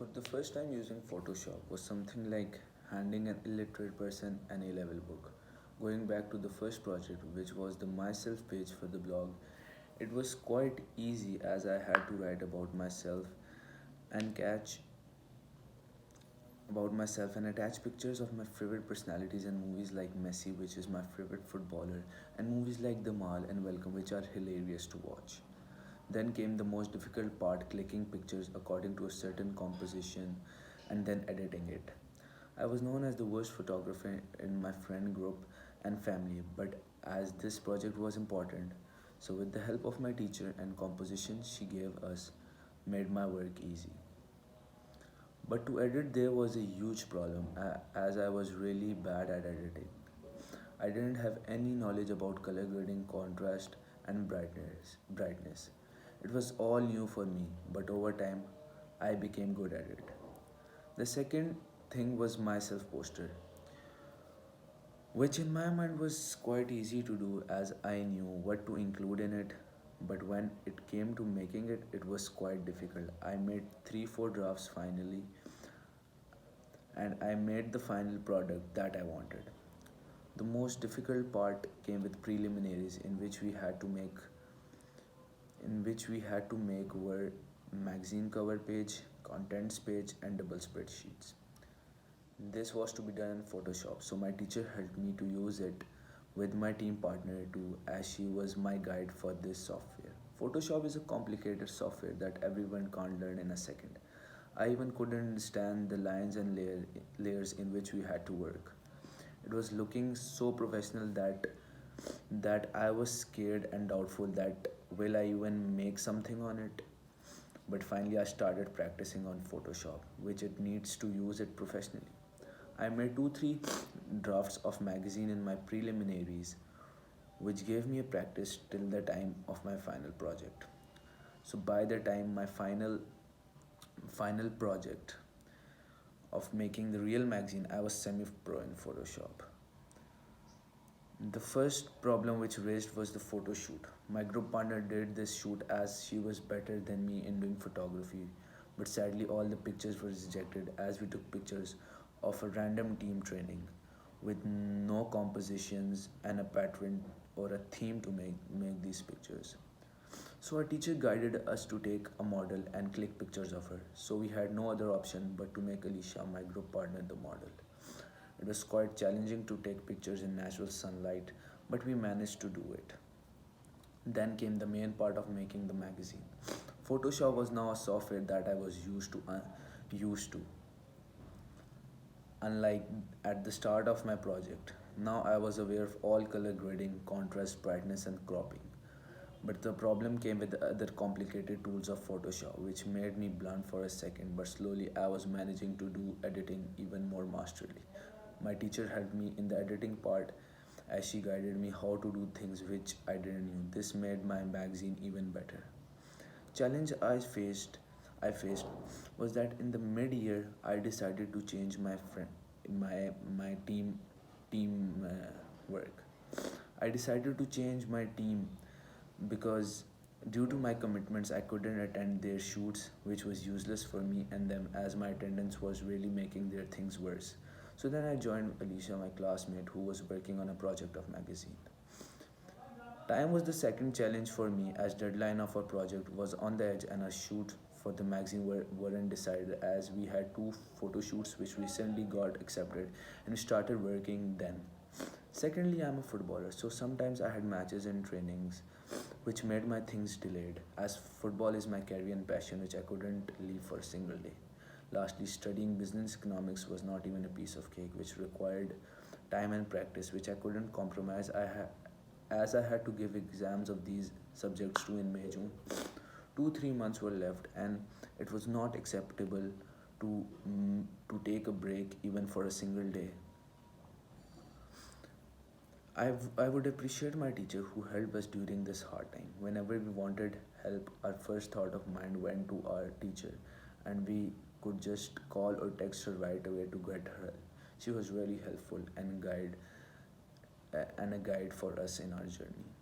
For the first time using Photoshop was something like handing an illiterate person an A-level book. Going back to the first project, which was the myself page for the blog, it was quite easy as I had to write and catch about myself and attach pictures of my favorite personalities and movies like Messi, which is my favorite footballer, and movies like The Mall and Welcome, which are hilarious to watch. Then came the most difficult part, clicking pictures according to a certain composition and then editing it. I was known as the worst photographer in my friend group and family, but as this project was important, so with the help of my teacher and composition she gave us, made my work easy. But to edit, there was a huge problem as I was really bad at editing. I didn't have any knowledge about color grading, contrast, and brightness. It was all new for me, but over time, I became good at it. The second thing was my self poster, which in my mind was quite easy to do as I knew what to include in it. But when it came to making it, it was quite difficult. I made 3 4 drafts finally, and I made the final product that I wanted. The most difficult part came with preliminaries in which we had to make were magazine cover page, contents page and double spreadsheets. This was to be done in Photoshop, so my teacher helped me to use it with my team partner too, as she was my guide for this software. Photoshop is a complicated software that everyone can't learn in a second. I even couldn't understand the lines and layers in which we had to work. It was looking so professional that I was scared and doubtful that will I even make something on it. But finally I started practicing on Photoshop, which it needs to use it professionally. I made 2 3 drafts of magazine in my preliminaries, which gave me a practice till the time of my final project. So by the time my final project of making the real magazine, I was semi pro in Photoshop. The first problem which raised was the photo shoot. My group partner did this shoot as she was better than me in doing photography, but sadly all the pictures were rejected as we took pictures of a random team training with no compositions and a pattern or a theme to make these pictures. So our teacher guided us to take a model and click pictures of her. So we had no other option but to make Alicia, my group partner, the model. It was quite challenging to take pictures in natural sunlight, but we managed to do it. Then came the main part of making the magazine. Photoshop was now a software that I was used to, unlike at the start of my project. Now I was aware of all color grading, contrast, brightness, and cropping. But the problem came with the other complicated tools of Photoshop, which made me blunt for a second, but slowly I was managing to do editing even more masterly. My teacher helped me in the editing part as she guided me how to do things which I didn't know. This made my magazine even better. Challenge I faced was that in the mid-year I decided to change my team work. I decided to change my team because due to my commitments I couldn't attend their shoots, which was useless for me and them as my attendance was really making their things worse. So then I joined Alicia, my classmate, who was working on a project of magazine. Time was the second challenge for me as deadline of our project was on the edge and our shoot for the magazine weren't decided as we had 2 photo shoots which recently got accepted and we started working then. Secondly, I'm a footballer, so sometimes I had matches and trainings which made my things delayed as football is my career and passion which I couldn't leave for a single day. Lastly, studying business economics was not even a piece of cake which required time and practice which I couldn't compromise. As I had to give exams of these subjects too in May, June. 2 3 months were left, and it was not acceptable to take a break even for a single day. I would appreciate my teacher who helped us during this hard time. Whenever we wanted help, our first thought of mind went to our teacher, and we could just call or text her right away to get her help. She was really helpful and a guide for us in our journey.